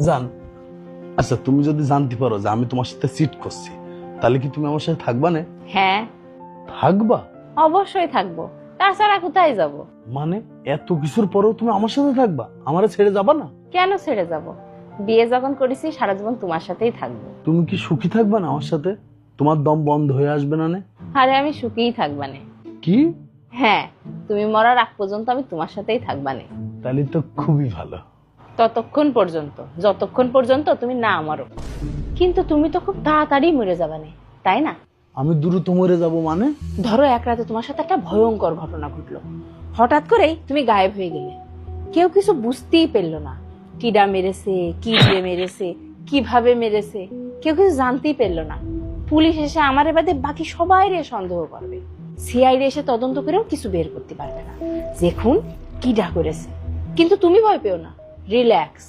জান। আচ্ছা, তুমি যদি জানতে পারো যে আমি তোমার সাথে চিট করছি, তাহলে কি তুমি আমার সাথে থাকবা না? হ্যাঁ, থাকবা? অবশ্যই থাকবো, তাছাড়া কোথায় যাব? মানে এত কিছুর পরেও তুমি আমার সাথে থাকবা, আমারে ছেড়ে যাবা না? কেন ছেড়ে যাব? বিয়ে যখন করেছি সারা জীবন তোমার সাথেই থাকবো। তুমি কি সুখী থাকবা না আমার সাথে? তোমার দম বন্ধ হয়ে আসবে না? আরে আমি সুখীই থাকবানে। কি? হ্যাঁ, তুমি মরার আগ পর্যন্ত আমি তোমার সাথেই থাকবানে। তাহলে তো খুবই ভালো। ততক্ষণ পর্যন্ত, যতক্ষণ পর্যন্ত তুমি না মরো। কিন্তু তুমি তো খুব তাড়াতাড়ি মরে যাবানে, তাই না? আমি দ্রুত মরে যাব মানে? ধরো এক রাতে তোমার সাথে একটা ভয়ঙ্কর ঘটনা ঘটলো, হঠাৎ করেই তুমি গায়েব হয়ে গেলে, কেউ কিছু বুঝতেই পারলো না। কিডা মেরেছে, কি দিয়ে মেরেছে, কিভাবে মেরেছে, কেউ কিছু জানতেই পারলো না। পুলিশ এসে আমার বাদে বাকি সবাই সন্দেহ করবে, সিআইডি এসে তদন্ত করেও কিছু বের করতে পারবে না যে খুন কিডা করেছে। কিন্তু তুমি ভয় পেও না, রিল্যাক্স।